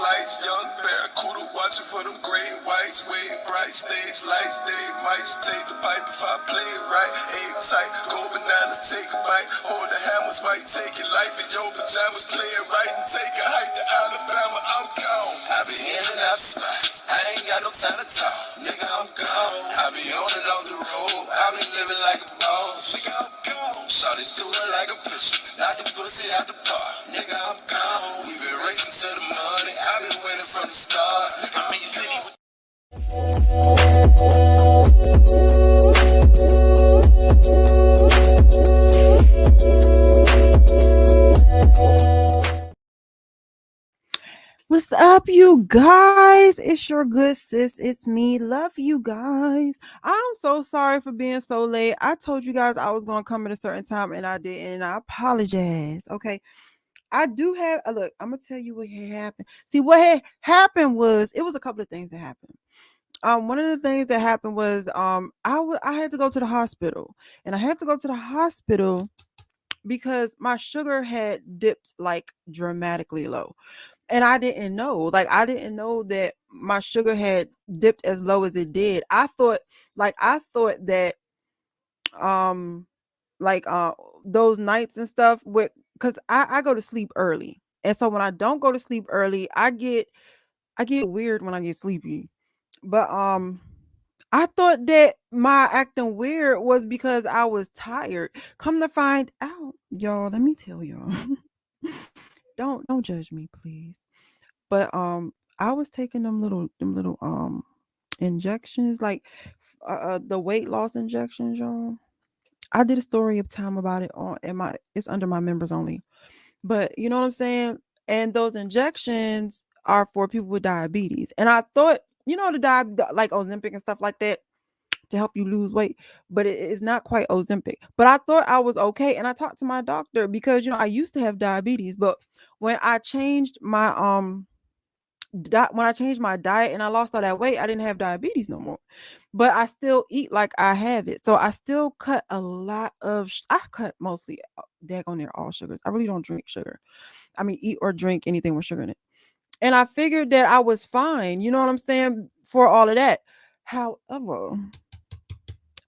lights, young barracuda watching for them gray whites, way bright stage lights. They might just take the pipe if I play it right. Aim tight, go bananas, take a bite. Hold the hammers, might take your life in your pajamas. Play it right and take a hike to Alabama. I'm gone. I be in and out the spot. I ain't got no time to talk. Nigga, I'm gone. I be on and off the road. I be living like a boss. Nigga, I'm gone. Shawty do it like a pitcher. Knock the pussy out the park. Nigga, I'm gone. We been racing to the money. I been winning from the start. Nigga, I'm in your city. What's up, you guys? It's your good sis. It's me. Love you guys. I'm so sorry for being so late. I told you guys I was going to come at a certain time and I didn't. And I apologize. Okay. I do have look, I'm going to tell you what had happened. See, what had happened was it was a couple of things that happened. One of the things that happened was I had to go to the hospital. And I had to go to the hospital because my sugar had dipped like dramatically low. And I didn't know. Like, I didn't know that my sugar had dipped as low as it did. I thought that like those nights and stuff with because I go to sleep early. And so when I don't go to sleep early, I get weird when I get sleepy. But I thought that my acting weird was because I was tired. Come to find out, y'all, let me tell y'all. Don't judge me, please. But I was taking them little injections, like the weight loss injections, y'all. I did a story of time about it on it's under my members only. But you know what I'm saying? And those injections are for people with diabetes. And I thought, like Ozempic and stuff like that to help you lose weight, but it is not quite Ozempic. But I thought I was okay. And I talked to my doctor because, I used to have diabetes, but when I changed my when I changed my diet and I lost all that weight, I didn't have diabetes no more. But I still eat like I have it. So I still cut a lot of I cut mostly daggone near all sugars. I really don't drink sugar. I mean, eat or drink anything with sugar in it. And I figured that I was fine, you know what I'm saying, for all of that. However,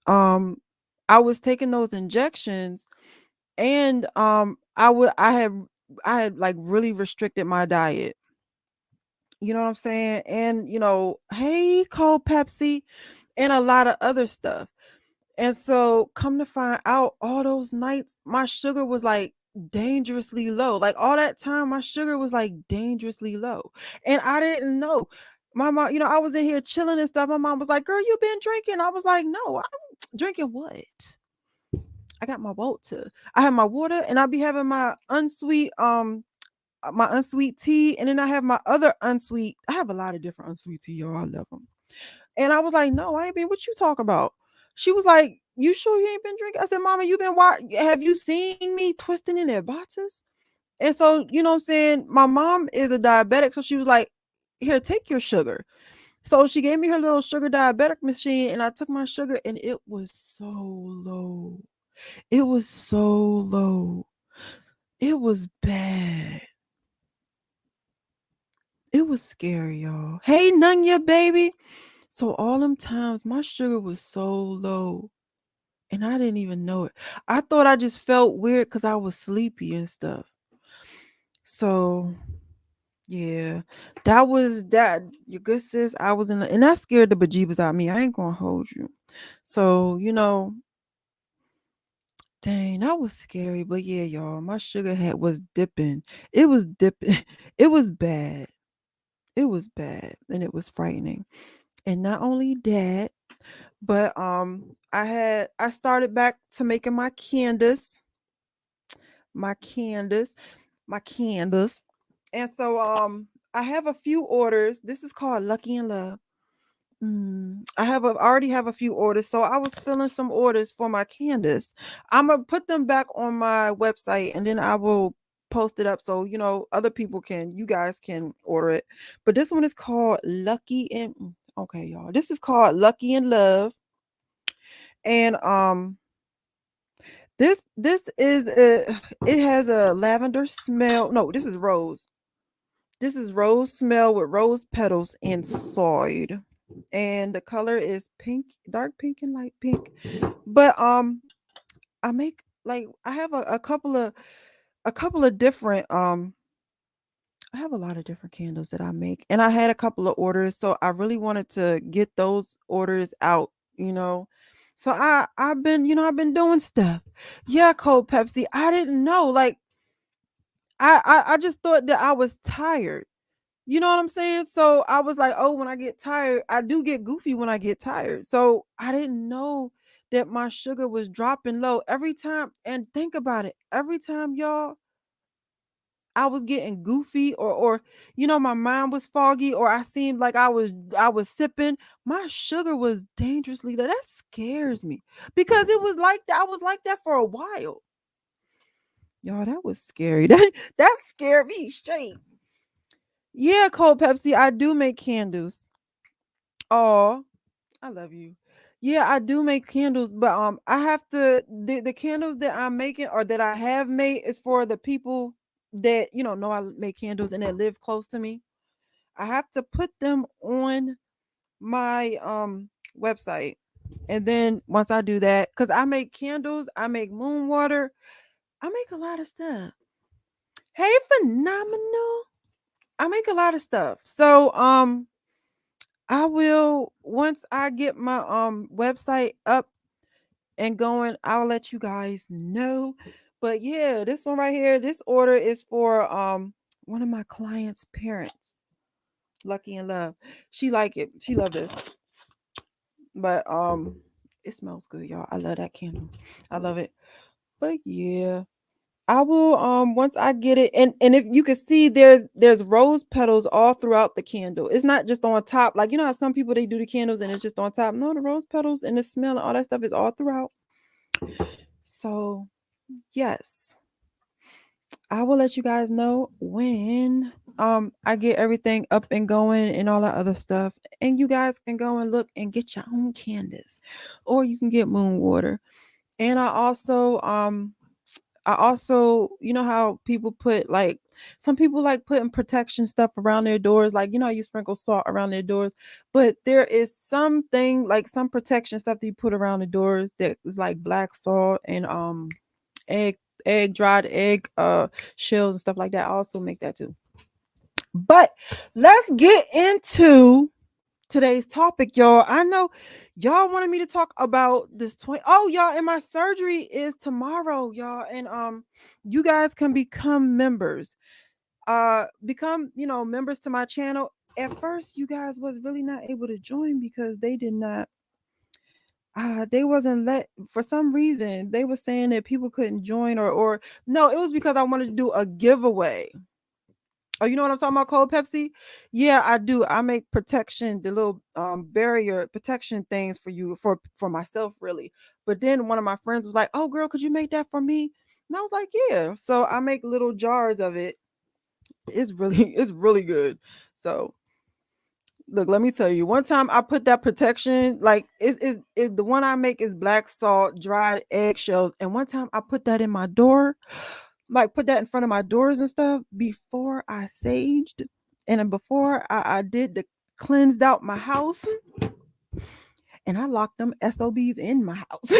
I was taking those injections and I had like really restricted my diet. You know what I'm saying? And, hey, Cold Pepsi and a lot of other stuff. And so come to find out all those nights, my sugar was like dangerously low. Like all that time, my sugar was like dangerously low. And I didn't know. My mom, I was in here chilling and stuff. My mom was like, girl, you been drinking? I was like, no, I'm drinking what? I got my water. I have my water and I be having my unsweet tea, and then I have my other unsweet. I have a lot of different unsweet tea, y'all. I love them. And I was like, no, I ain't been. What you talk about? She was like, you sure you ain't been drinking? I said, Mama, you been have you seen me twisting in their boxes? And so, you know what I'm saying? My mom is a diabetic, so she was like, here, take your sugar. So she gave me her little sugar diabetic machine, and I took my sugar, and it was so low. It was so low. It was bad. It was scary, y'all. Hey, Nunya, baby. So all them times my sugar was so low and I didn't even know it. I thought I just felt weird because I was sleepy and stuff. So yeah, that was that. Your good sis, I was and that scared the bejeebus out of me. I ain't gonna hold you. So, dang, that was scary. But yeah, y'all, my sugar was dipping. It was dipping. It was bad. It was bad and it was frightening. And not only that, but I started back to making my candies. My candies. And so I have a few orders. This is called Lucky and Love. I already have a few orders. So I was filling some orders for my candies. I'm gonna put them back on my website and then I will post it up so other people you guys can order it. But this one is called Lucky and okay, y'all. This is called Lucky and Love. And this is it has a lavender smell. No, this is rose. This is rose smell with rose petals inside. And the color is pink, dark pink and light pink. But I make like I have a couple of different I have a lot of different candles that I make, and I had a couple of orders, so I really wanted to get those orders out, you know. So I've been, I've been doing stuff. Yeah, cold Pepsi. I didn't know. Like I just thought that I was tired. You know what I'm saying? So I was like, oh, when I get tired, I do get goofy when I get tired. So I didn't know that my sugar was dropping low every time. And think about it, every time, y'all, I was getting goofy or my mind was foggy or I seemed like I was sipping, my sugar was dangerously low. That scares me because it was like that. I was like that for a while. Y'all, that was scary. That scared me straight. Yeah, cold Pepsi, I do make candles. Oh, I love you. Yeah, I do make candles, but I have to the candles that I'm making or that I have made is for the people that know I make candles and that live close to me. I have to put them on my website. And then once I do that, cuz I make candles, I make moon water, I make a lot of stuff. Hey, phenomenal. I make a lot of stuff. So I will once I get my website up and going, I'll let you guys know. But yeah, this one right here, this order is for one of my clients' parents. Lucky and Love. She like it. She love this. But it smells good, y'all. I love that candle. I love it. But yeah. I will once I get it and if you can see there's rose petals all throughout the candle. It's not just on top. Like how some people they do the candles and it's just on top. No, the rose petals and the smell and all that stuff is all throughout. So yes, I will let you guys know when I get everything up and going and all that other stuff. And you guys can go and look and get your own candles. Or you can get moon water. And I also, how people put like some people like putting protection stuff around their doors, like you sprinkle salt around their doors, but there is something like some protection stuff that you put around the doors that is like black salt and egg dried egg shells and stuff like that. I also make that too. But let's get into today's topic, y'all. I know y'all wanted me to talk about this 20. Oh, y'all, and my surgery is tomorrow, y'all. And you guys can become members. Become, members to my channel. At first, you guys was really not able to join because they did not they wasn't let for some reason. They were saying that people couldn't join or no, it was because I wanted to do a giveaway. Oh, you know what I'm talking about? Cold Pepsi? Yeah, I do. I make protection, the little barrier protection things for you for myself, really. But then one of my friends was like, "Oh, girl, could you make that for me?" And I was like, "Yeah." So I make little jars of it. It's really it's really good. So look, let me tell you. One time I put that protection, like is the one I make is black salt, dried eggshells, and one time I put that in my door, like put that in front of my doors and stuff before I saged, and then before I did the cleansed out my house, and I locked them SOBs in my house.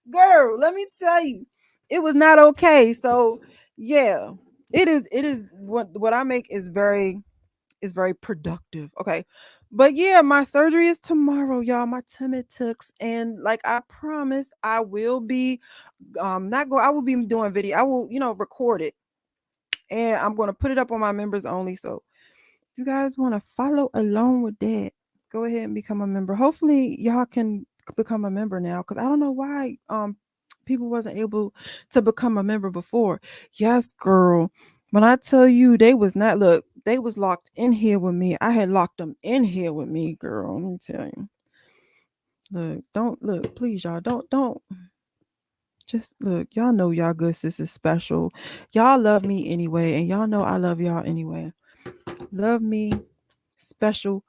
Girl, let me tell you, it was not okay. So yeah, it is what I make is very productive. Okay. But yeah, my surgery is tomorrow, y'all. My tummy tucks. And like I promised, I will be not go I will be doing video. I will, record it. And I'm gonna put it up on my members only. So if you guys want to follow along with that, go ahead and become a member. Hopefully y'all can become a member now. Cause I don't know why people wasn't able to become a member before. Yes, girl. When I tell you they was not look, they was locked in here with me. I had locked them in here with me, girl. Let me tell you. Look, don't look, please, y'all. Don't just look. Y'all know y'all good sis is special. Y'all love me anyway, and y'all know I love y'all anyway. Love me special,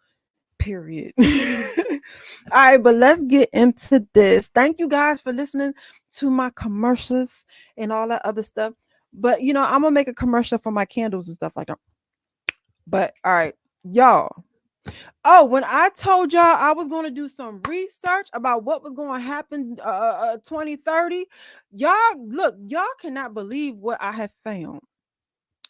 period. All right, but let's get into this. Thank you guys for listening to my commercials and all that other stuff. But I'm gonna make a commercial for my candles and stuff like that. But all right, y'all. Oh, when I told y'all I was going to do some research about what was going to happen 2030, y'all look, y'all cannot believe what I have found.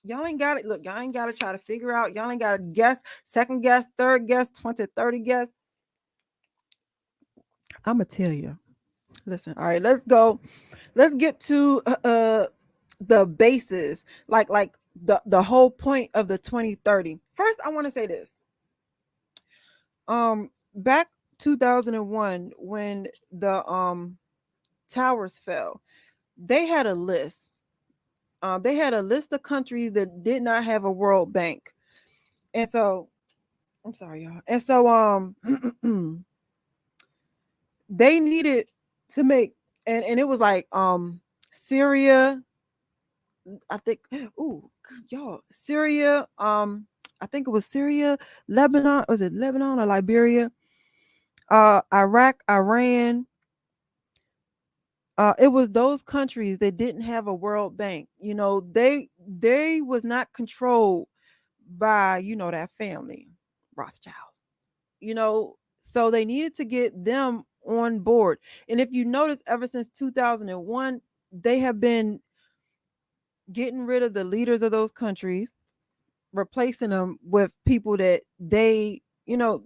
Y'all ain't got it. Look, y'all ain't got to try to figure out. Y'all ain't got to guess, second guess, third guess, 20, 30 guess. I'm going to tell you. Listen, all right, let's go. Let's get to the basis, like the whole point of the 2030. First, I want to say this. Back 2001 when the towers fell, they had a list. They had a list of countries that did not have a World Bank. And so I'm sorry, y'all. And so they needed to make, and it was like Syria, I think, ooh, y'all, Syria, I think it was Syria, Lebanon, was it Lebanon or Liberia? Iraq, Iran. It was those countries that didn't have a World Bank. They was not controlled by that family, Rothschilds. So they needed to get them on board. And if you notice, ever since 2001, they have been getting rid of the leaders of those countries, replacing them with people that they know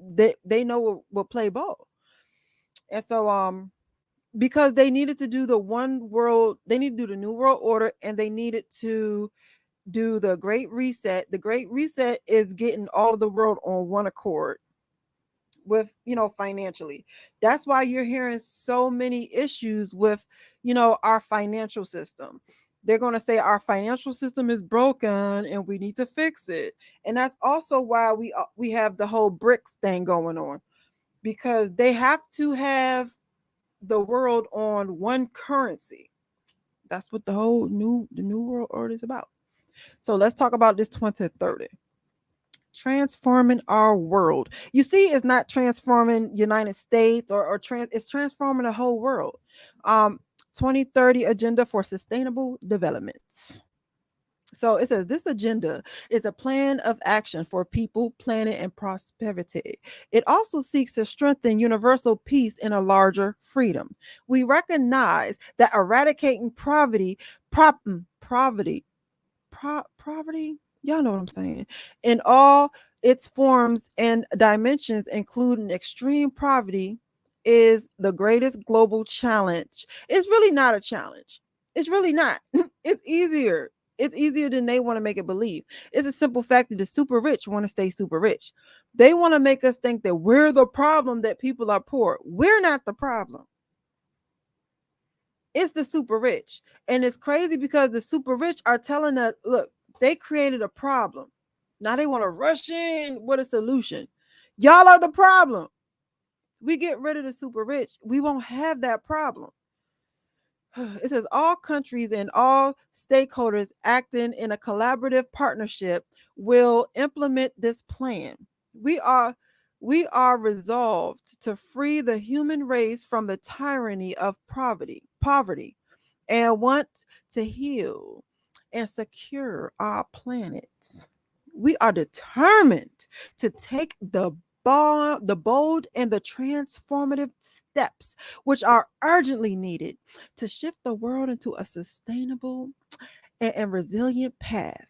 will play ball. And so because they needed to do the one world, they need to do the new world order, and they needed to do the great reset. The great reset is getting all of the world on one accord with financially. That's why you're hearing so many issues with our financial system. They're going to say our financial system is broken and we need to fix it. And that's also why we have the whole BRICS thing going on, because they have to have the world on one currency. That's what the new world order is about. So let's talk about this 2030. Transforming our world. You see, it's not transforming United States it's transforming the whole world. 2030 agenda for sustainable developments. So it says this agenda is a plan of action for people, planet, and prosperity. It also seeks to strengthen universal peace and a larger freedom. We recognize that eradicating poverty, y'all know what I'm saying, in all its forms and dimensions, including extreme poverty, is the greatest global challenge. It's really not a challenge. It's really not. It's easier. It's easier than they want to make it believe. It's a simple fact that the super rich want to stay super rich. They want to make us think that we're the problem, that people are poor. We're not the problem. It's the super rich. And it's crazy because the super rich are telling us, look, they created a problem. Now they want to rush in with a solution. Y'all are the problem. We get rid of the super rich, we won't have that problem. It says all countries and all stakeholders acting in a collaborative partnership will implement this plan. We are we are resolved to free the human race from the tyranny of poverty, and want to heal and secure our planets. We are determined to take the bold and the transformative steps which are urgently needed to shift the world into a sustainable and resilient path.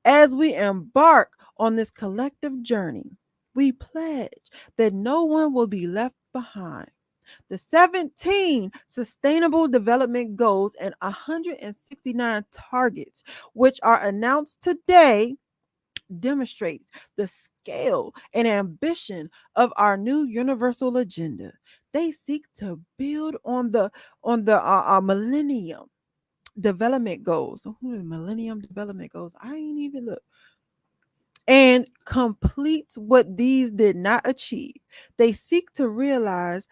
As we embark on this collective journey, we pledge that no one will be left behind. The 17 Sustainable Development Goals and 169 targets, which are announced today, demonstrates the scale and ambition of our new universal agenda. They seek to build on the Millennium Development Goals. Millennium Development Goals. I ain't even look. And complete what these did not achieve. They seek to realize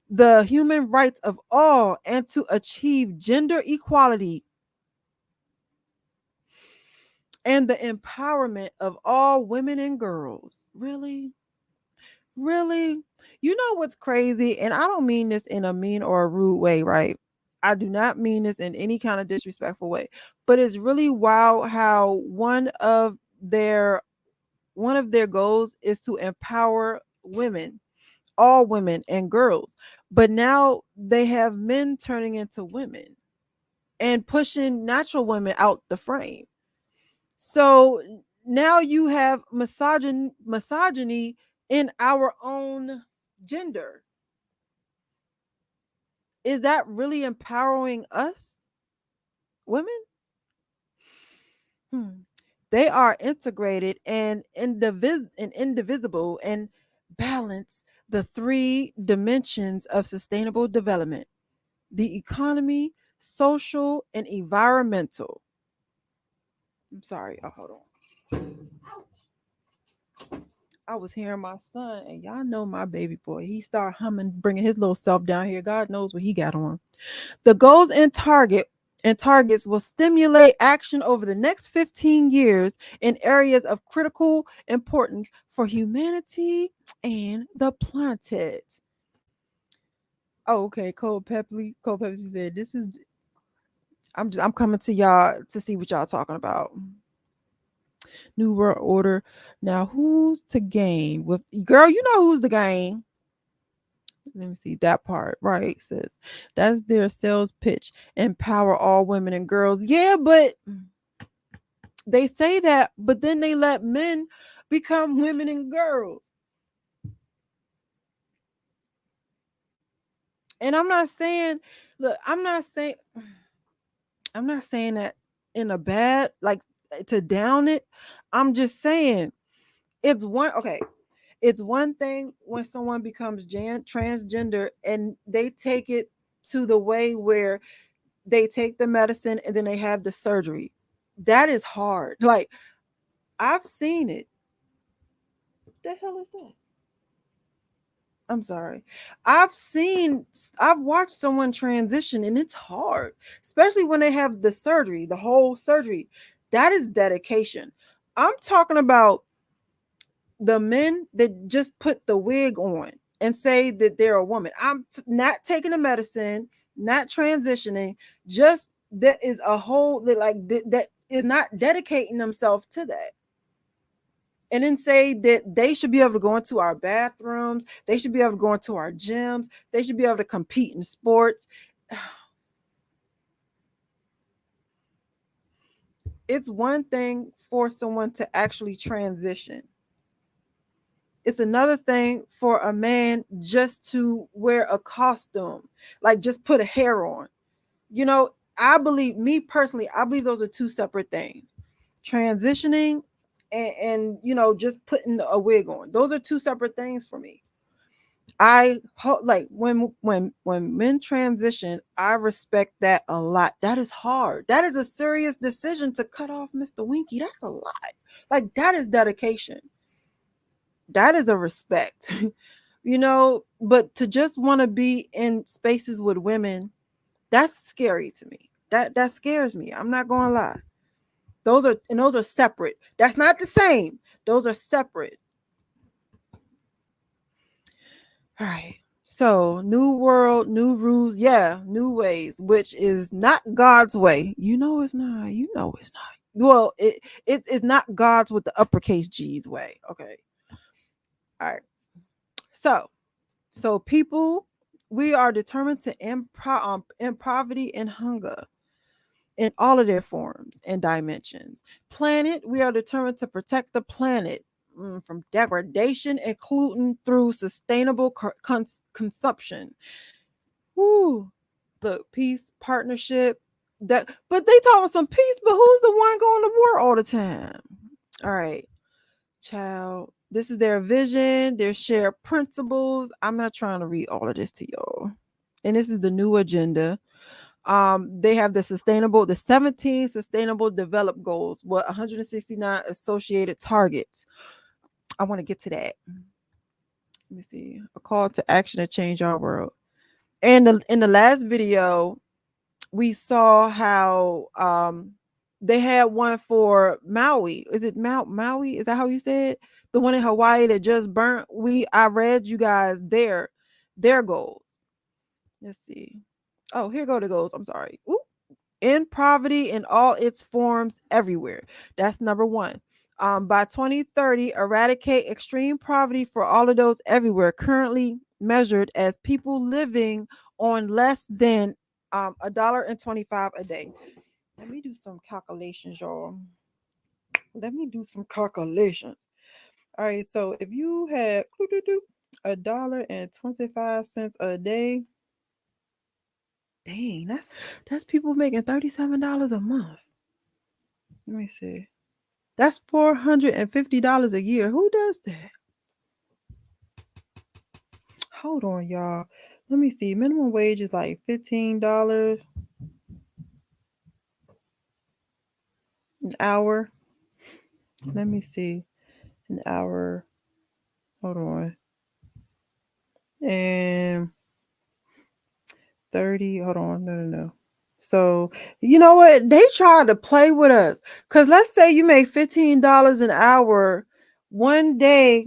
the human rights of all and to achieve gender equality and the empowerment of all women and girls. Really? Really? You know what's crazy? And I don't mean this in a mean or a rude way, right? I do not mean this in any kind of disrespectful way, but it's really wild how their one of their goals is to empower women, all women and girls. But now they have men turning into women and pushing natural women out the frame. So now you have misogyny in our own gender. Is that really empowering us women? Hmm. They are integrated and indivisible and balance the three dimensions of sustainable development: the economy, social, and environmental. I'm sorry. Oh, hold on. I was hearing my son, and y'all know my baby boy. He started humming, bringing his little self down here. God knows what he got on. The goals and targets will stimulate action over the next 15 years in areas of critical importance for humanity and the planet. Oh, okay. Cole Pepley said, "This is." I'm coming to y'all to see what y'all talking about. New World Order. Now, who's to gain with girl? You know who's to gain. Let me see that part. Right, sis. That's their sales pitch. Empower all women and girls. Yeah, but they say that, but then they let men become women and girls. And I'm not saying, look, I'm not saying that in a bad, like to down it. I'm just saying it's one thing when someone becomes transgender and they take it to the way where they take the medicine and then they have the surgery. That is hard. Like I've seen it. What the hell is that? I'm sorry. I've watched someone transition and it's hard, especially when they have the surgery, the whole surgery. That is dedication. I'm talking about the men that just put the wig on and say that they're a woman. Not taking the medicine, not transitioning, just that is a whole that is not dedicating themselves to that. And then say that they should be able to go into our bathrooms, they should be able to go into our gyms, they should be able to compete in sports. It's one thing for someone to actually transition. It's another thing for a man just to wear a costume, like just put a hair on. You know, me personally, I believe those are two separate things. Transitioning and just putting a wig on. Those are two separate things for me. Like when men transition, I respect that a lot. That is hard. That is a serious decision to cut off Mr. Winky. That's a lot. Like that is dedication. That is a respect. But to just want to be in spaces with women, that's scary to me. That scares me. I'm not going to lie. Those are separate. That's not the same. Those are separate. All right. So, new world, new rules. Yeah, new ways, which is not God's way. You know it's not. You know it's not. Well, it's not God's with the uppercase G's way. Okay. All right. So people, we are determined to end poverty and hunger in all of their forms and dimensions. Planet, we are determined to protect the planet from degradation, including through sustainable consumption. Woo. Look, peace, partnership. But they talking some peace, but who's the one going to war all the time? All right, child. This is their vision, their shared principles. I'm not trying to read all of this to y'all. And this is the new agenda. They have the 17 sustainable develop goals with 169 associated targets. I want to get to that. Let me see. A call to action to change our world. And in the last video, we saw how they had one for Maui. Is it Maui? Is that how you say it? The one in Hawaii that just burnt. I read you guys their goals. Let's see. Oh, here go the goals. I'm sorry. Ooh. End poverty in all its forms everywhere. That's number one. By 2030, eradicate extreme poverty for all of those everywhere, currently measured as people living on less than $1.25 a day. Let me do some calculations, y'all. Let me do some calculations. All right, so if you had $1.25 a day, dang, that's people making $37 a month. Let me see. That's $450 a year. Who does that? Hold on, y'all. Let me see. Minimum wage is like $15 an hour. Let me see. An hour. Hold on. And 30. Hold on. No. So, you know what? They try to play with us. Because let's say you make $15 an hour. One day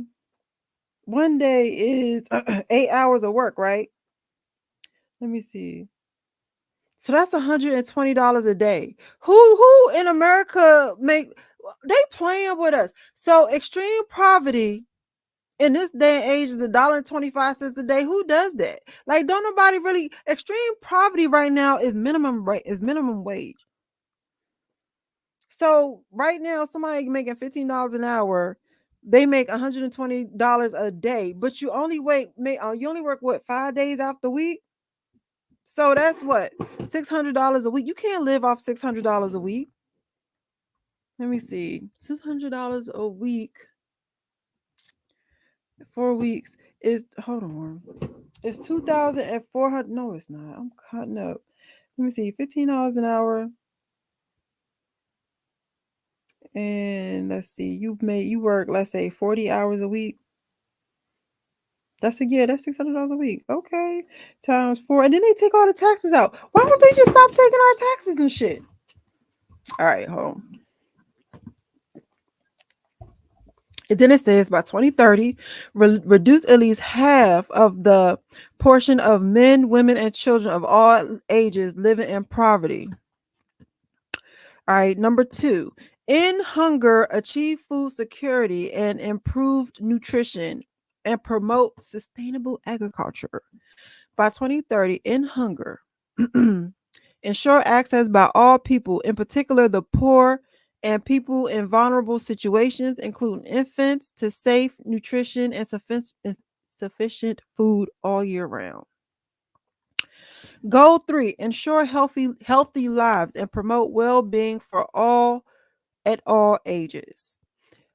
is 8 hours of work, right? Let me see. So that's $120 a day. Who in America make they playing with us? So extreme poverty in this day and age is $1.25 a day. Who does that? Like, don't nobody really. Extreme poverty right now is minimum rate, is minimum wage. So right now, somebody making $15 an hour, they make $120 a day, but you only you only work what, 5 days out the week? So that's what, $600 a week. You can't live off $600 a week. Let me see. $600 a week, 4 weeks is, hold on. It's 2,400. No, it's not. I'm cutting up. Let me see. $15 an hour. And let's see. You work, let's say 40 hours a week. That's a year. That's $600 a week. Okay. Times 4. And then they take all the taxes out. Why don't they just stop taking our taxes and shit? All right, hold on. And then it says by 2030, reduce at least half of the portion of men, women, and children of all ages living in poverty. All right, number 2, end hunger, achieve food security and improved nutrition, and promote sustainable agriculture. By 2030, end hunger, ensure access by all people, in particular the poor and people in vulnerable situations, including infants, to safe nutrition and sufficient food all year round. Goal 3, ensure healthy lives and promote well-being for all at all ages.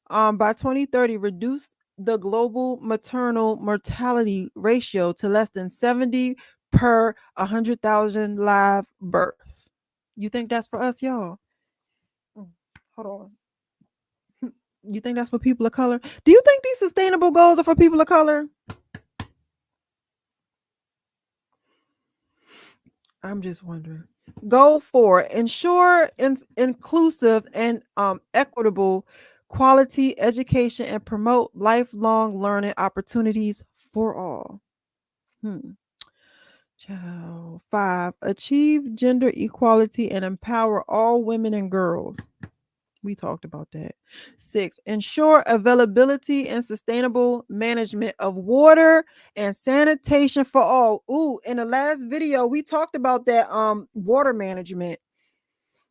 By 2030, reduce the global maternal mortality ratio to less than 70 per 100,000 live births. You think that's for us, y'all? Hold on. You think that's for people of color? Do you think these sustainable goals are for people of color? I'm just wondering. Goal 4, ensure inclusive and equitable quality education and promote lifelong learning opportunities for all. Child. 5, achieve gender equality and empower all women and girls. We talked about that. 6, ensure availability and sustainable management of water and sanitation for all. Ooh, in the last video, we talked about that water management.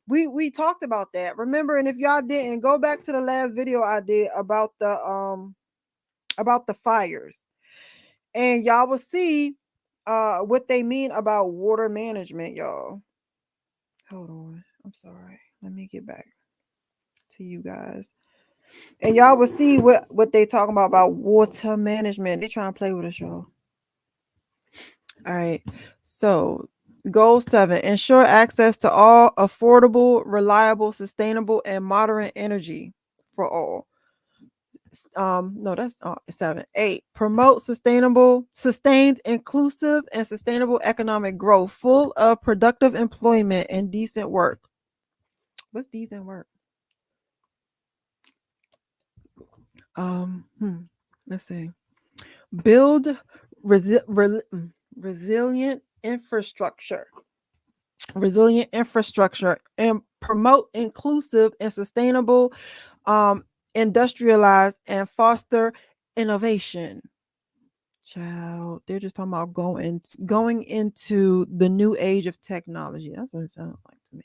We talked about that. Remember, and if y'all didn't, go back to the last video I did about the fires. And y'all will see what they mean about water management, y'all. Hold on. I'm sorry. Let me get back to you guys. And y'all will see what they talking about water management. They trying to play with us, y'all. All right. So goal 7, ensure access to all affordable, reliable, sustainable, and modern energy for all. No, that's 7. 8, promote sustained, inclusive, and sustainable economic growth full of productive employment and decent work. What's decent work? Let's see. Build resilient infrastructure. resilient infrastructure, and promote inclusive and sustainable industrialize and foster innovation. Child, they're just talking about going into the new age of technology. That's what it sounds like to me.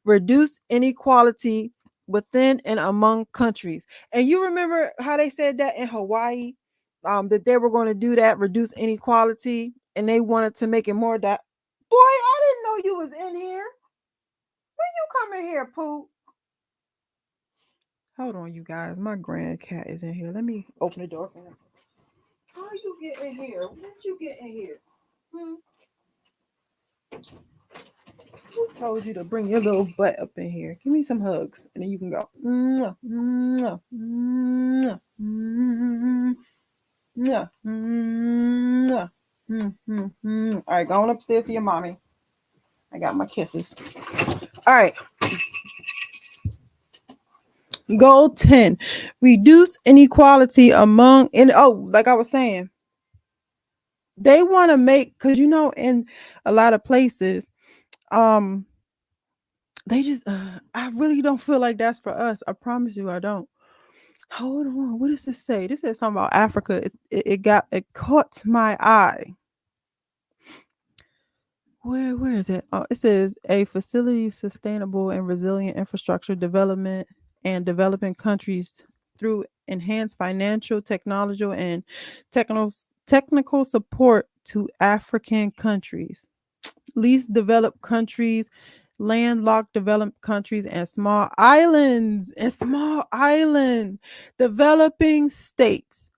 Reduce inequality within and among countries. And you remember how they said that in Hawaii, that they were going to do that, reduce inequality, and they wanted to make it more that. Boy, I didn't know you was in here. When you come in here, Pooh? Hold on, you guys. My grand cat is in here. Let me open the door for him. How you get in here? When did you get in here? Who told you to bring your little butt up in here? Give me some hugs, and then you can go. Mwah, mwah, mwah, mwah, mwah, mwah, mwah. All right, going upstairs to your mommy. I got my kisses. All right. Goal 10. Reduce inequality among, and like I was saying, they want to make, because in a lot of places, they just I really don't feel like that's for us. I promise you I don't. Hold on, what does this say? This says something about Africa. It caught my eye. Where is it? Oh, it says a facility sustainable and resilient infrastructure development and developing countries through enhanced financial, technological, and technical support to African countries, least developed countries, landlocked developed countries, and small island developing states.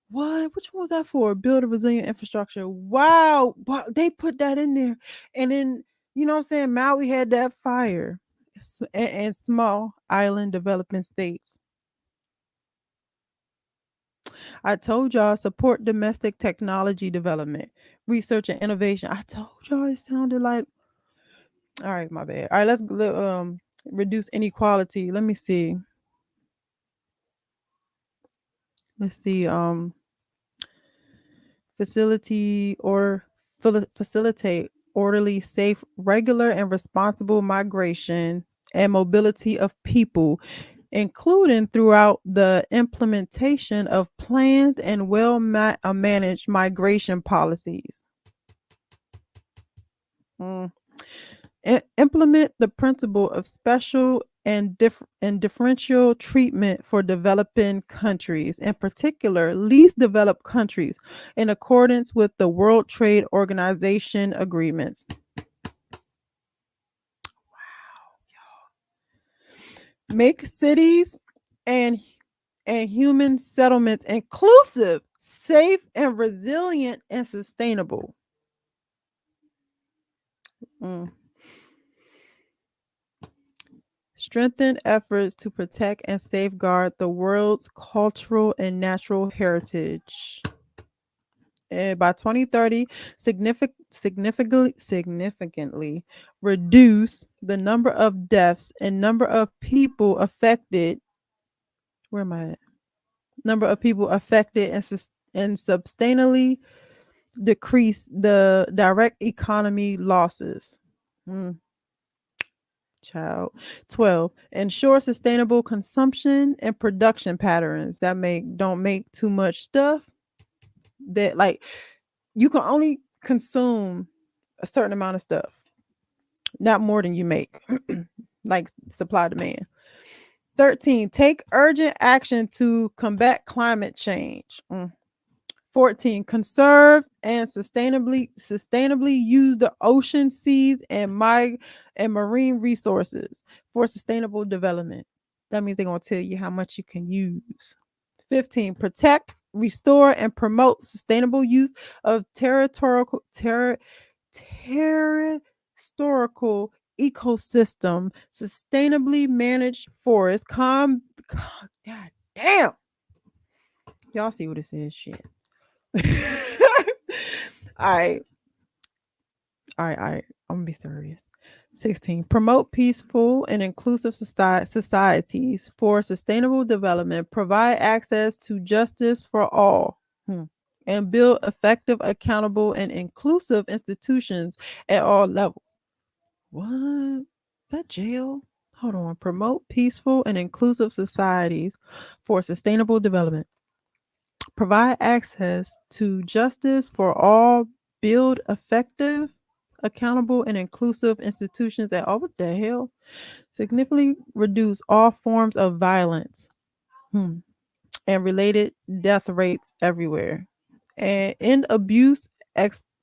What? Which one was that for? Build a resilient infrastructure. Wow. They put that in there. And then, you know what I'm saying? Maui had that fire. And small island developing states. I told y'all, support domestic technology development, research and innovation. I told y'all it sounded like. All right, my bad. All right, let's reduce inequality. Let me see. Let's see. Facilitate orderly, safe, regular, and responsible migration and mobility of people, including throughout the implementation of planned and managed migration policies. Implement the principle of special and differential treatment for developing countries, in particular least developed countries, in accordance with the World Trade Organization agreements. Make cities and human settlements inclusive, safe, and resilient and sustainable. Strengthen efforts to protect and safeguard the world's cultural and natural heritage. By 2030, significantly reduce the number of deaths and number of people affected. Where am I at? Number of people affected and substantially decrease the direct economy losses. Child. 12. Ensure sustainable consumption and production patterns that don't make too much stuff. That, like, you can only consume a certain amount of stuff, not more than you make. Like supply demand. 13. Take urgent action to combat climate change. 14. Conserve and sustainably use the ocean, seas, and marine resources for sustainable development. That means they're going to tell you how much you can use. 15. Protect, restore, and promote sustainable use of terrestrial ecosystem, sustainably managed forests. God damn. Y'all see what it says? Shit. All right. I'm gonna be serious. 16. Promote peaceful and inclusive societies for sustainable development. Provide access to justice for all. And build effective, accountable, and inclusive institutions at all levels. What? Is that jail? Hold on. Promote peaceful and inclusive societies for sustainable development. Provide access to justice for all. Build effective, accountable, and inclusive institutions at all. What the hell? Significantly reduce all forms of violence. And related death rates everywhere. And end abuse,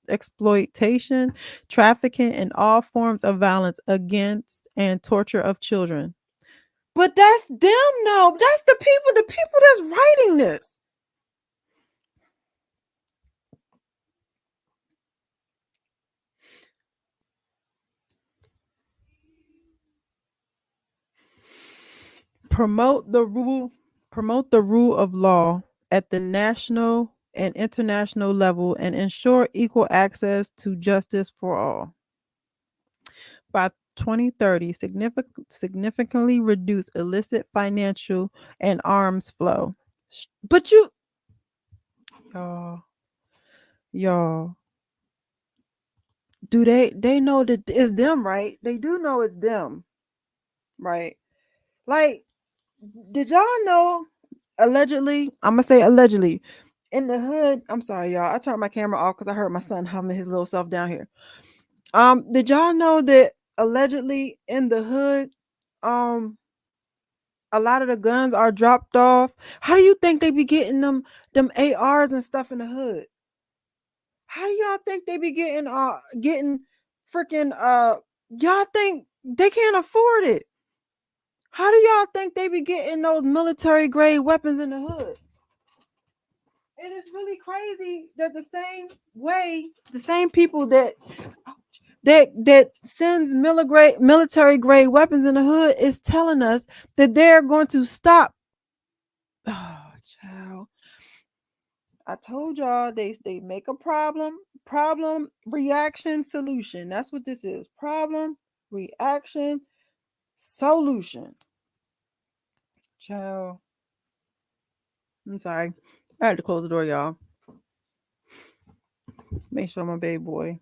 exploitation, trafficking, and all forms of violence against and torture of children. But that's them, no. That's the people that's writing this. Promote the rule of law at the national and international level and ensure equal access to justice for all. By 2030, significantly reduce illicit financial and arms flow. But y'all, do they know that it's them, right? They do know it's them, right? Like, did y'all know? Allegedly, I'm gonna say allegedly, in the hood. I'm sorry, y'all. I turned my camera off because I heard my son humming his little self down here. Did y'all know that allegedly in the hood, um, a lot of the guns are dropped off? How do you think they be getting them ARs and stuff in the hood? How do y'all think they be getting freaking y'all think they can't afford it? How do y'all think they be getting those military grade weapons in the hood? And it's really crazy that the same people that sends military grade weapons in the hood is telling us that they're going to stop. Oh, child. I told y'all they make a problem, reaction, solution. That's what this is. Problem, reaction, solution. Child. I'm sorry. I had to close the door, y'all. Make sure my baby boy.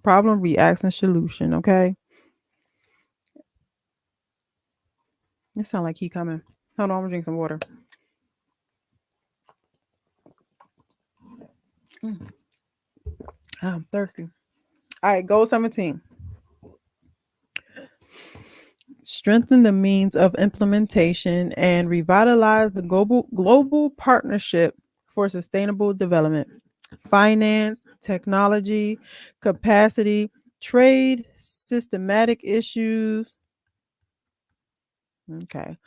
Problem, reaction, solution. Okay. It sound like he coming. Hold on, I'm gonna drink some water. I'm thirsty. All right, goal 17. Strengthen the means of implementation and revitalize the global partnership for sustainable development. Finance, technology, capacity, trade, systematic issues. Okay.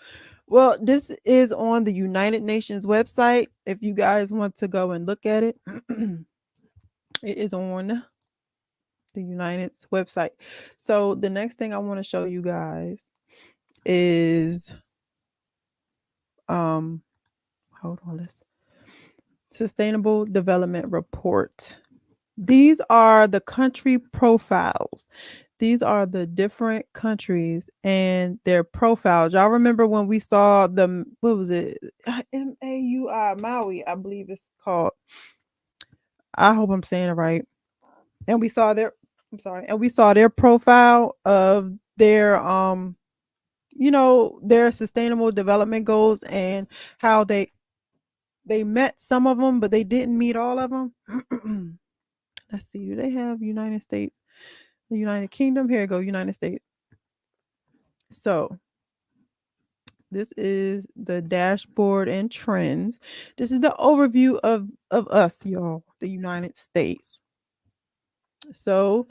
Well, this is on the United Nations website. If you guys want to go and look at it, it is on the United's website. So the next thing I want to show you guys is hold on, let's Sustainable Development Report. These are the country profiles. These are the different countries and their profiles. Y'all remember when we saw the, what was it? Maui, I believe it's called. I hope I'm saying it right. And we saw their, I'm sorry, and we saw their profile of their their sustainable development goals and how they met some of them, but they didn't meet all of them. Let's see, do they have United States, the United Kingdom? Here we go, United States. So this is the dashboard and trends. This is the overview of us, y'all, the United States. So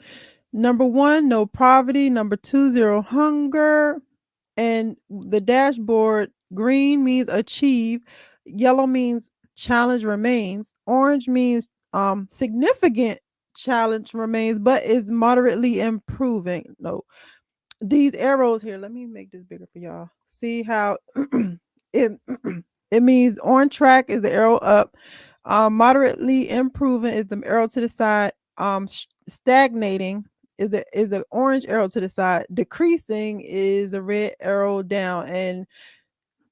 number 1, no poverty. Number 2, zero hunger. And the dashboard, green means achieve, yellow means challenge remains, orange means significant challenge remains but is moderately improving. No, these arrows here, let me make this bigger for y'all. See how it it means on track is the arrow up, moderately improving is the arrow to the side, stagnating is the orange arrow to the side, decreasing is the red arrow down, and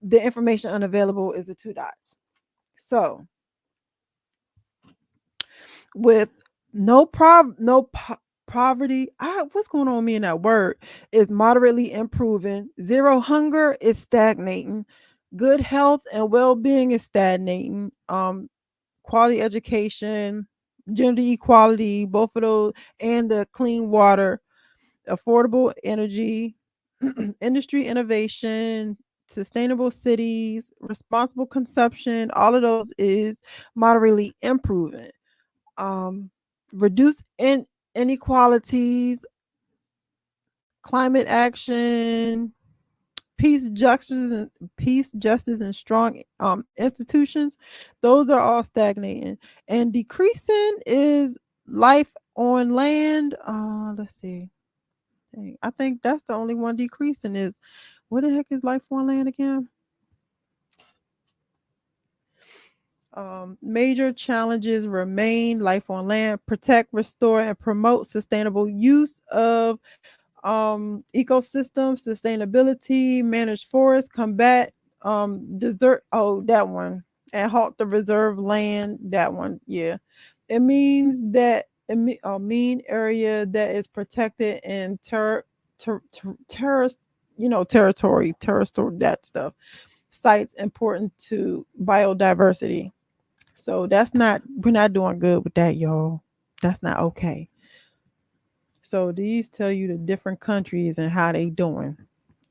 the information unavailable is the 2 dots. So with no Poverty, what's going on with me in that word, is moderately improving. Zero hunger is stagnating. Good health and well-being is stagnating. Quality education, gender equality, both of those, and the clean water, affordable energy, industry innovation, sustainable cities, responsible consumption, all of those is moderately improving. Um, reduce inequalities, climate action, peace, justice, and strong institutions. Those are all stagnating, and decreasing is life on land. Let's see. Dang, I think that's the only one decreasing is what the heck is life on land again? Major challenges remain: life on land, protect, restore, and promote sustainable use of ecosystems, sustainability, manage forests, combat desert. Oh, that one, and halt the reserve land. That one, yeah. It means that a mean area that is protected and terrorist, territory, that stuff. Sites important to biodiversity. So we're not doing good with that, y'all. That's not okay. So these tell you the different countries and how they doing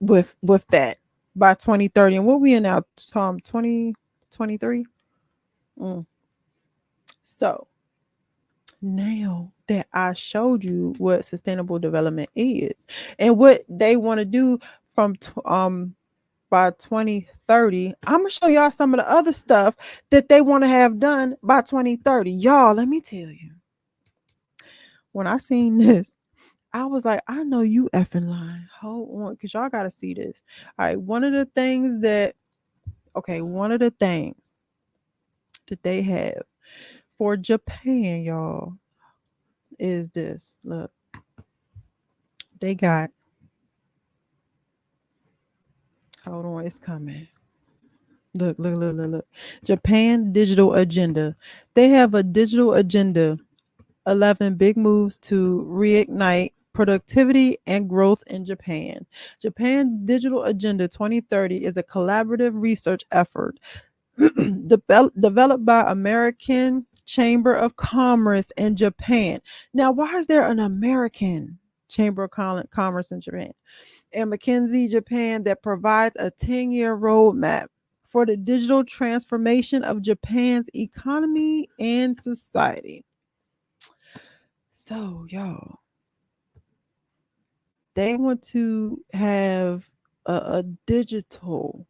with that by 2030. And what we in now, 2023? So now that I showed you what sustainable development is and what they want to do from by 2030, I'm gonna show y'all some of the other stuff that they want to have done by 2030. Y'all, let me tell you, when I seen this, I was like, I know you effing lying. Hold on, because y'all got to see this. All right. One of the things that they have for Japan, y'all, is this. Look, they got, hold on, it's coming. Look. Japan digital agenda. They have a digital agenda, 11 big moves to reignite productivity and growth in Japan. Japan Digital Agenda 2030 is a collaborative research effort developed by American Chamber of Commerce in Japan. Now, why is there an American Chamber of Commerce in Japan? And McKinsey Japan that provides a 10-year roadmap for the digital transformation of Japan's economy and society. So, y'all, they want to have a digital.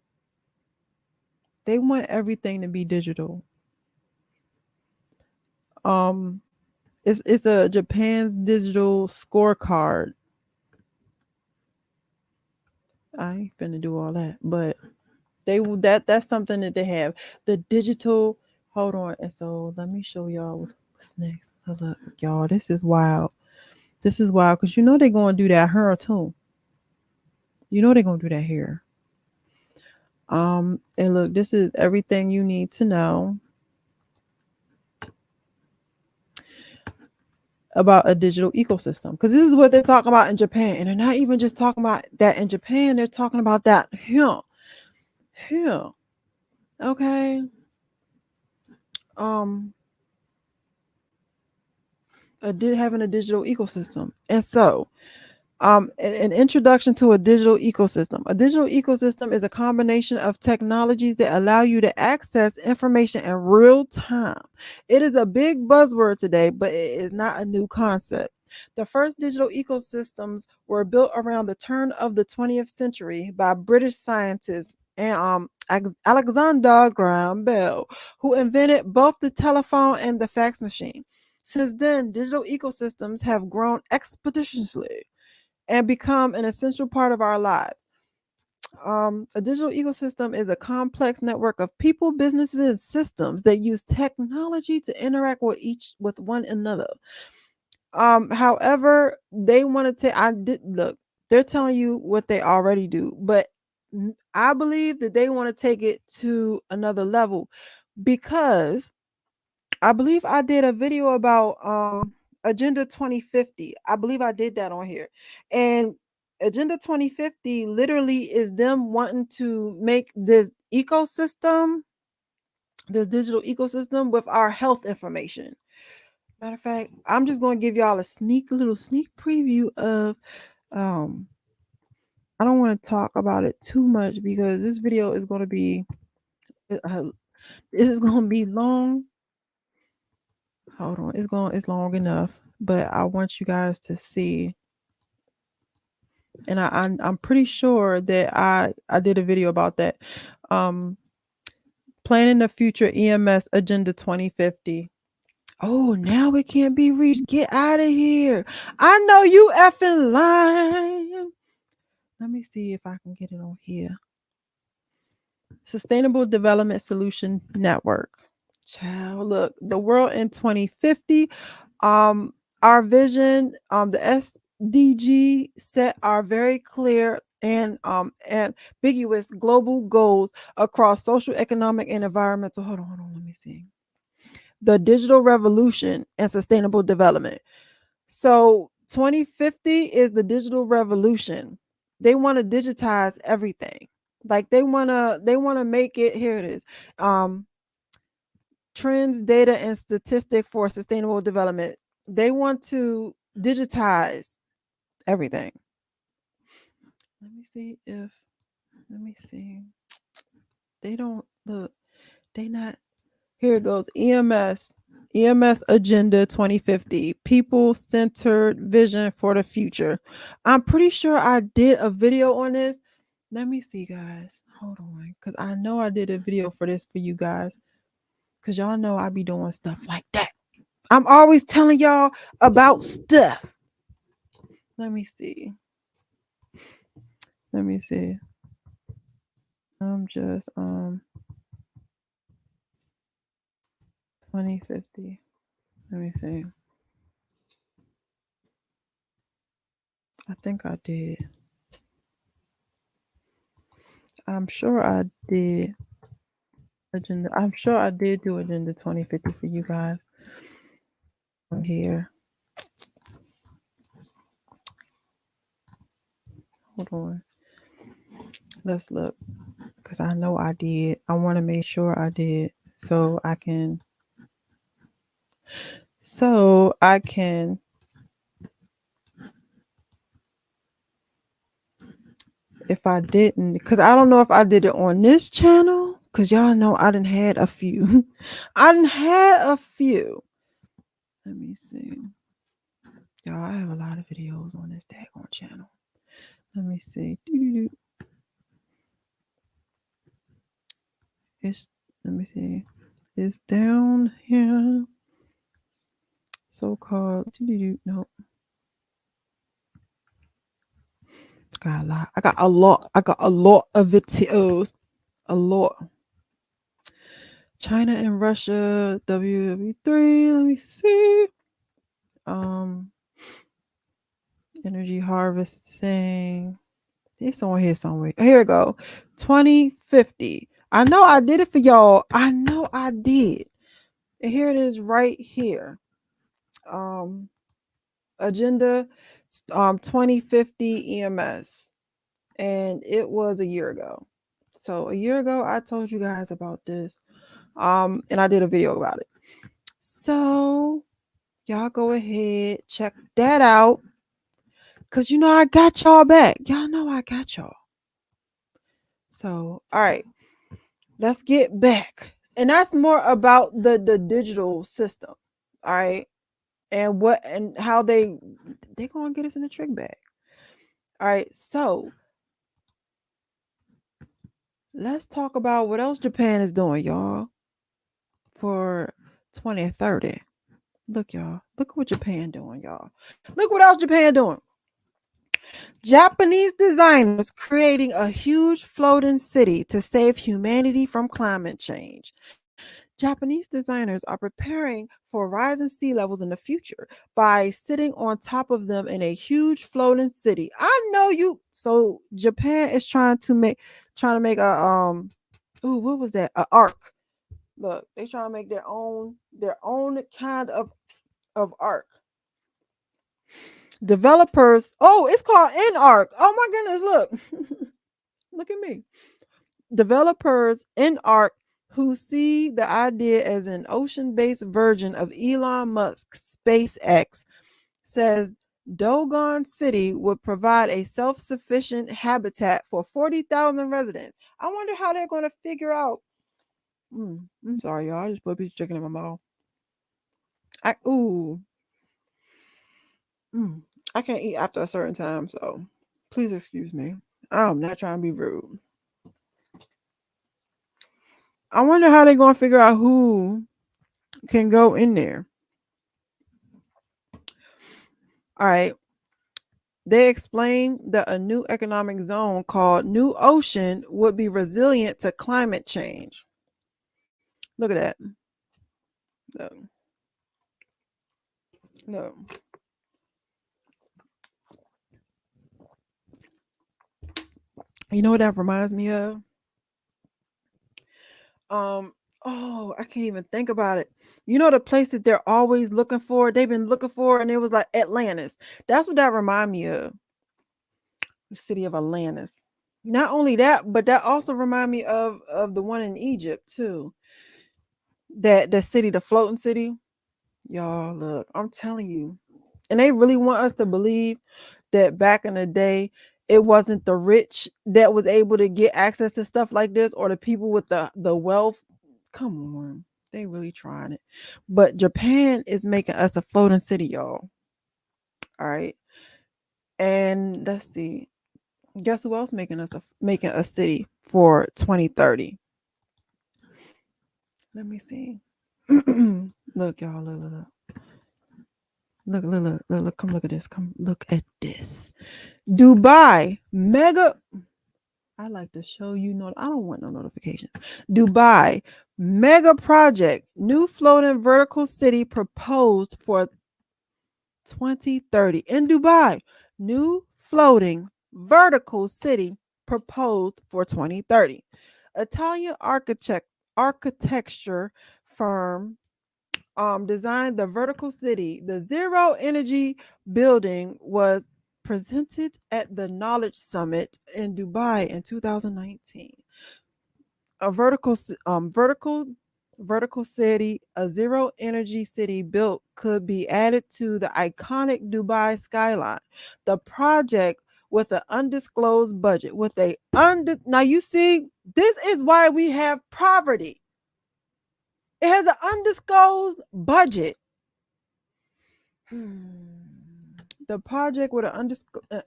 They want everything to be digital. It's a Japan's digital scorecard. I ain't finna do all that, but that's something that they have. The digital. Hold on, and so let me show y'all what's next. Look, y'all, this is wild. This is wild because they're gonna do that here too. They're gonna do that here. And look, this is everything you need to know about a digital ecosystem, because this is what they're talking about in Japan, and they're not even just talking about that in Japan. They're talking about that here. Okay. Having a digital ecosystem, and so an introduction to a digital ecosystem. A digital ecosystem is a combination of technologies that allow you to access information in real time. It is a big buzzword today, but it is not a new concept. The first digital ecosystems were built around the turn of the 20th century by British scientists and Alexander Graham Bell, who invented both the telephone and the fax machine. Since then, digital ecosystems have grown expeditiously and become an essential part of our lives. A digital ecosystem is a complex network of people, businesses, and systems that use technology to interact with one another. However, they want to look. They're telling you what they already do, but I believe that they want to take it to another level, because I believe I did a video about Agenda 2050. I believe I did that on here. And Agenda 2050 literally is them wanting to make this ecosystem, this digital ecosystem with our health information. Matter of fact, I'm just going to give y'all a little sneak preview of I don't want to talk about it too much because this video is going to be this is going to be long. Hold on, it's long enough, but I want you guys to see. And I'm pretty sure that I did a video about that. Planning the future EMS Agenda 2050. Oh, now it can't be reached. Get out of here. I know you effing lying. Let me see if I can get it on here. Sustainable Development Solution Network. Child, look, the world in 2050. Our vision, the SDG set are very clear and ambiguous global goals across social, economic, and environmental. Hold on, let me see. The digital revolution and sustainable development. So 2050 is the digital revolution. They want to digitize everything. Like they wanna make it. Here it is. Trends, data, and statistic for sustainable development. They want to digitize everything. Let me see. They don't look. They not. Here it goes. EMS Agenda 2050. People centered vision for the future. I'm pretty sure I did a video on this. Let me see, guys. Hold on. Because I know I did a video for this for you guys. Because y'all know I be doing stuff like that. I'm always telling y'all about stuff. Let me see. I'm just 2050. Let me see. I think I did. I'm sure I did agenda. I'm sure I did do Agenda 2050 for you guys on here. Hold on. Let's look. Because I know I did. I want to make sure I did. So I can if I didn't, because I don't know if I did it on this channel, because y'all know I done had a few. Let me see. Y'all, I have a lot of videos on this daggone channel. Let me see. Let me see. It's down here. So-called. Nope. Got a lot. I got a lot of videos. A lot. China and Russia, WW3. Let me see. Energy harvesting. It's on here somewhere. Here we go. 2050. I know I did it for y'all. I know I did. And here it is right here. Agenda 2050 EMS. And it was a year ago. So a year ago, I told you guys about this. And I did a video about it. So y'all go ahead, check that out. Cause you know I got y'all back. Y'all know I got y'all. So all right, let's get back. And that's more about the digital system. All right. And what and how they gonna get us in a trick bag. All right, so let's talk about what else Japan is doing, y'all, for 2030. Look, y'all. Look what Japan doing, y'all. Look what else Japan doing. Japanese designers creating a huge floating city to save humanity from climate change. Japanese designers are preparing for rising sea levels in the future by sitting on top of them in a huge floating city. I know you. So Japan is trying to make a what was that? A arc. Look, they trying to make their own kind of arc. Developers, oh, it's called NARC. Oh my goodness, look. Look at me. Developers NARC who see the idea as an ocean-based version of Elon Musk's SpaceX says Dogon City would provide a self-sufficient habitat for 40,000 residents. I wonder how they're going to figure out. I'm sorry, y'all. I just put a piece of chicken in my mouth. Ooh. I can't eat after a certain time, so please excuse me. I'm not trying to be rude. I wonder how they're going to figure out who can go in there. All right. They explained that a new economic zone called New Ocean would be resilient to climate change. Look at that. No. No. You know what that reminds me of? Oh, I can't even think about it. You know the place that they're always looking for? They've been looking for, and it was like Atlantis. That's what that remind me of. The city of Atlantis. Not only that, but that also remind me of the one in Egypt too. That the city, the floating city. Y'all, look, I'm telling you. And they really want us to believe that back in the day, it wasn't the rich that was able to get access to stuff like this, or the people with the wealth. Come on. They really trying it. But Japan is making us a floating city, y'all. All right. And let's see. Guess who else making a city for 2030? Let me see. Look, y'all, look, come look at this. Come look at this. Dubai mega. I like to show you. I don't want no notification. Dubai mega project, new floating vertical city proposed for 2030 in Dubai. New floating vertical city proposed for 2030. Italian architecture firm designed the vertical city. The zero energy building was presented at the Knowledge Summit in Dubai in 2019. A vertical city, a zero energy city built could be added to the iconic Dubai skyline. The project with an undisclosed budget, now you see, this is why we have poverty. It has an undisclosed budget. The project with an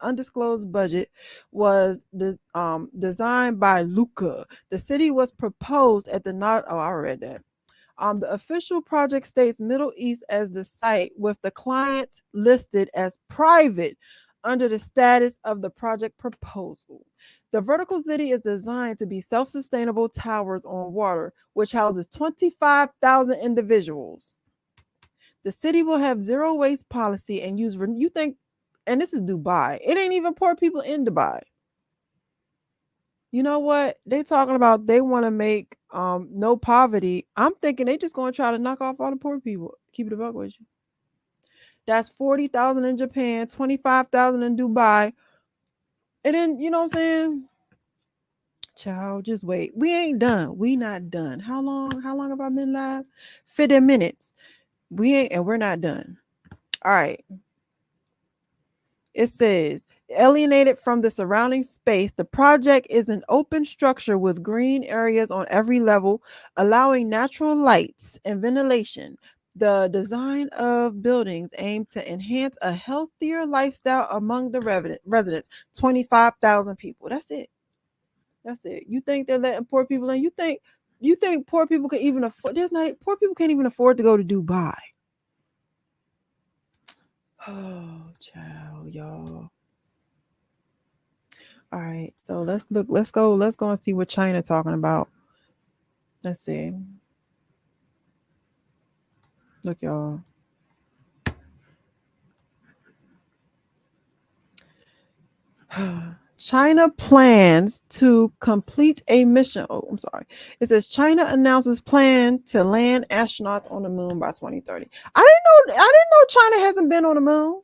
undisclosed budget was designed by Luca. The city was proposed at the not. Oh, I read that. The official project states Middle East as the site, with the client listed as private under the status of the project proposal. The vertical city is designed to be self-sustainable towers on water, which houses 25,000 individuals. The city will have zero waste policy and use, you think, and this is Dubai. It ain't even poor people in Dubai. You know what? They talking about they want to make no poverty. I'm thinking they just going to try to knock off all the poor people. Keep it a buck with you. That's 40,000 in Japan, 25,000 in Dubai. And then, you know what I'm saying? Child, just wait. We ain't done. We not done. How long have I been live? 50 minutes. We're not done. All right. It says, alienated from the surrounding space, the project is an open structure with green areas on every level, allowing natural lights and ventilation. The design of buildings aim to enhance a healthier lifestyle among the residents. 25,000 people. That's it. That's it. You think they're letting poor people in? You think poor people can even afford? Poor people can't even afford to go to Dubai. Oh, child, y'all. All right, so let's go and see what China talking about. Let's see. Look, y'all. China plans to complete a mission. Oh, I'm sorry. It says China announces plan to land astronauts on the moon by 2030. I didn't know China hasn't been on the moon.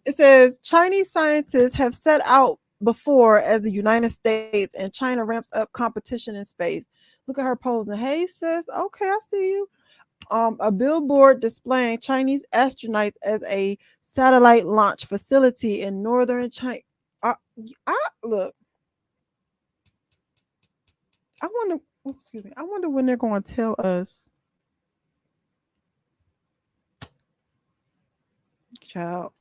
It says Chinese scientists have set out before as the United States, and China ramps up competition in space. Look at her posing. Hey sis, okay, I see you. A billboard displaying Chinese astronauts as a satellite launch facility in northern China. I, I look. I wonder. Oh, excuse me. I wonder when they're going to tell us, child.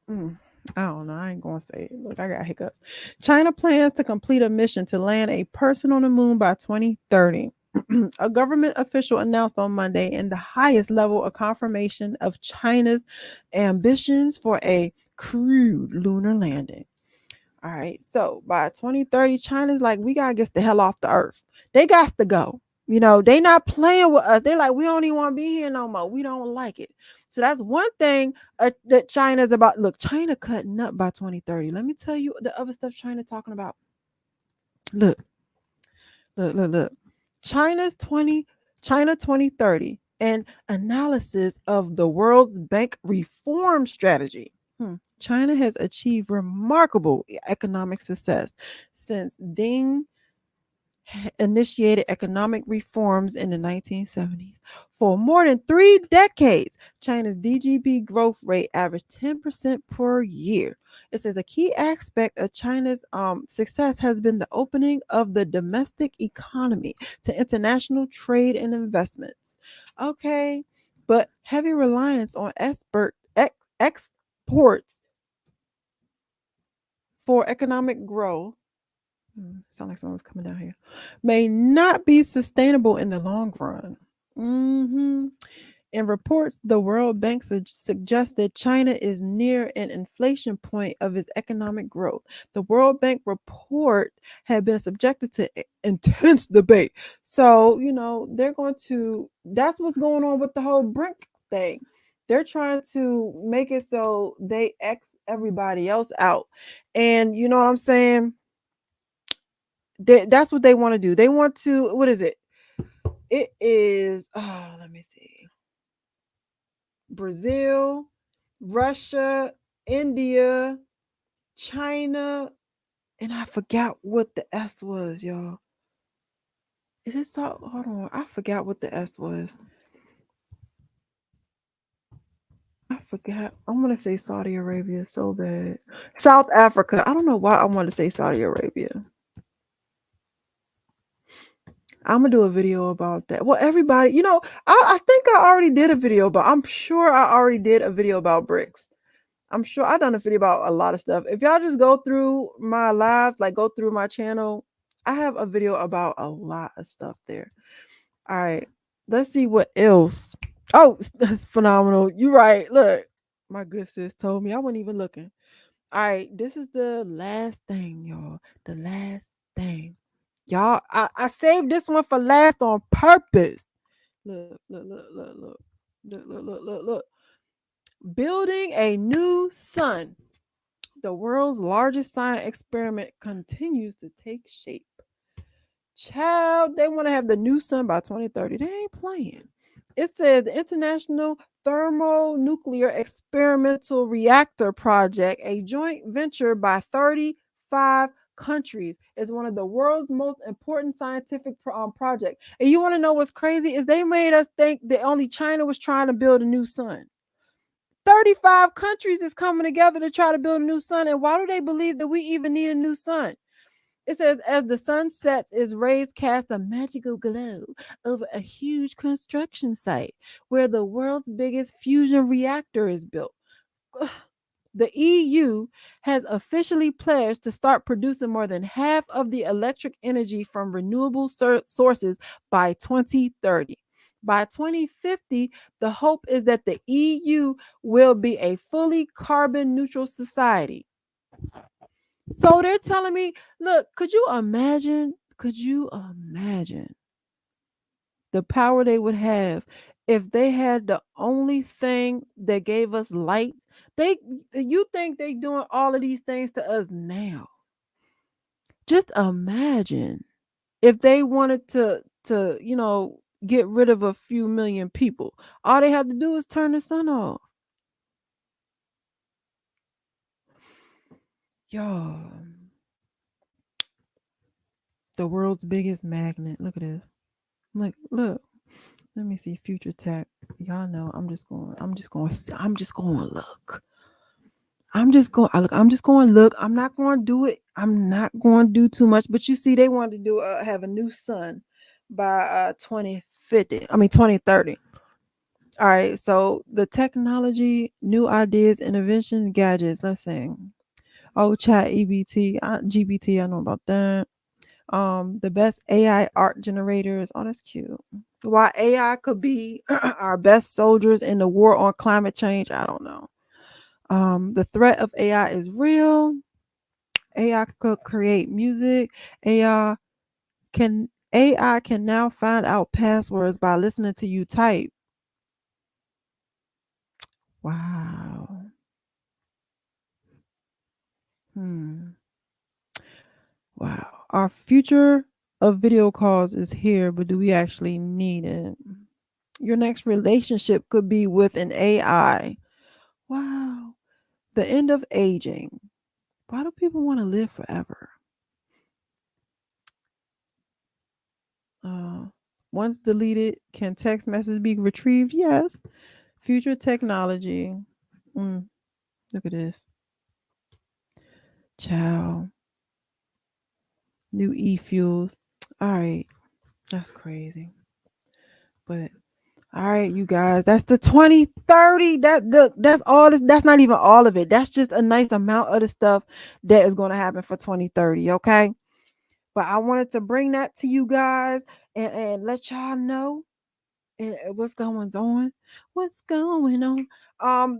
Mm, I don't know. I ain't gonna say it. Look, I got hiccups. China plans to complete a mission to land a person on the moon by 2030. A government official announced on Monday in the highest level of confirmation of China's ambitions for a crewed lunar landing. All right. So by 2030, China's like, we gotta get the hell off the earth. They got to go. They not playing with us. They like, we don't even want to be here no more. We don't like it. So that's one thing that China's about. Look, China cutting up by 2030. Let me tell you the other stuff China talking about. Look, look. China's 20 China 2030 and analysis of the World's Bank reform strategy. China has achieved remarkable economic success since Deng initiated economic reforms in the 1970s. For more than 3 decades, China's DGP growth rate averaged 10% per year. It says a key aspect of China's success has been the opening of the domestic economy to international trade and investments. Okay, but heavy reliance on exports for economic growth. Sound like someone was coming down here. May not be sustainable in the long run. hmm In reports, the World Bank suggested China is near an inflection point of its economic growth. The World Bank report had been subjected to intense debate. So, they're going to, that's what's going on with the whole BRIC thing. They're trying to make it so they X everybody else out. And you know what I'm saying? That's what they want to do. They want to, what is it? It is, let me see. Brazil, Russia, India, China, and I forgot what the S was, y'all. Is it so? Hold on. I forgot what the S was. I forgot. I want to say Saudi Arabia so bad. South Africa. I don't know why I want to say Saudi Arabia. I'm gonna do a video about that. Well, everybody, I think I already did a video, but I'm sure I already did a video about BRICS. I'm sure I done a video about a lot of stuff. If y'all just go through my live, like go through my channel, I have a video about a lot of stuff there. All right, let's see what else. Oh, that's phenomenal. You right. Look, my good sis told me I wasn't even looking. All right, this is the last thing, y'all. The last thing. Y'all, I saved this one for last on purpose. Look, look, look, look, look. Look. Building a new sun. The world's largest science experiment continues to take shape. Child, they want to have the new sun by 2030. They ain't playing. It says the International Thermonuclear Experimental Reactor Project, a joint venture by 35 countries, is one of the world's most important scientific projects. And you want to know what's crazy is they made us think that only China was trying to build a new sun. 35 countries is coming together to try to build a new sun. And why do they believe that we even need a new sun? It says, as the sun sets, its rays cast a magical glow over a huge construction site where the world's biggest fusion reactor is built. The EU has officially pledged to start producing more than half of the electric energy from renewable sources by 2030. By 2050, the hope is that the EU will be a fully carbon neutral society. So they're telling me, look, could you imagine? Could you imagine the power they would have if they had the only thing that gave us light? You think they doing all of these things to us now? Just imagine if they wanted to get rid of a few million people. All they had to do is turn the sun off. Y'all, the world's biggest magnet. Look at this. Look. Let me see future tech. Y'all know I'm just going to look. I'm just going to look. I'm not going to do it. I'm not going to do too much, but you see they wanted to do have a new sun by 2050. I mean 2030. All right, so the technology, new ideas, innovations, gadgets. Let's see. Oh, chat EBT, GBT. I know about that. The best AI art generators. Oh, that's cute. Why AI could be our best soldiers in the war on climate change, I don't know. The threat of AI is real. AI could create music. AI can now find out passwords by listening to you type. Wow. Hmm. Wow. Our future of video calls is here, but do we actually need it? Your next relationship could be with an AI. Wow. The end of aging. Why do people want to live forever? Uh, Once deleted, can text message be retrieved? Yes. Future technology. Mm, Look at this. Ciao. New e-fuels. All right. That's crazy. But all right, you guys, that's the 2030. That's all this. That's not even all of it. That's just a nice amount of the stuff that is going to happen for 2030. Okay. But I wanted to bring that to you guys and let y'all know what's going on. What's going on?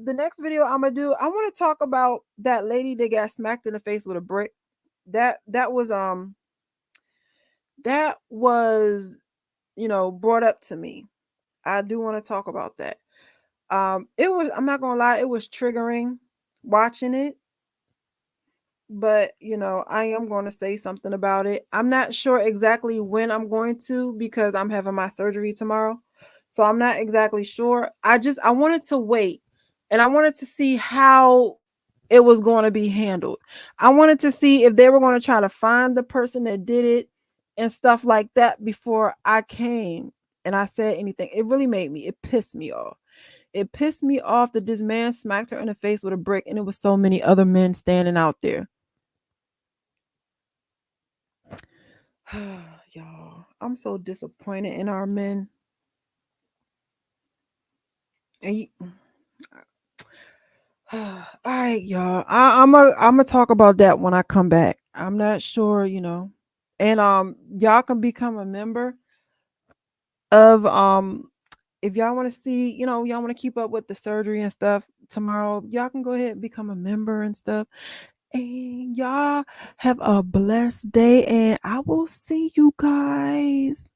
The next video I'm gonna do, I want to talk about that lady that got smacked in the face with a brick. That was brought up to me. I do want to talk about that. I'm not gonna lie, it was triggering watching it, but I am going to say something about it. I'm not sure exactly when I'm going to because I'm having my surgery tomorrow. So I'm not exactly sure. I wanted to wait and I wanted to see how it was going to be handled. I wanted to see if they were going to try to find the person that did it and stuff like that before I came and I said anything. It pissed me off. It pissed me off that this man smacked her in the face with a brick and it was so many other men standing out there. Y'all, I'm so disappointed in our men. And all right, y'all. I'm gonna talk about that when I come back. I'm not sure. And y'all can become a member of if y'all want to see, y'all want to keep up with the surgery and stuff tomorrow, y'all can go ahead and become a member and stuff. And y'all have a blessed day and I will see you guys.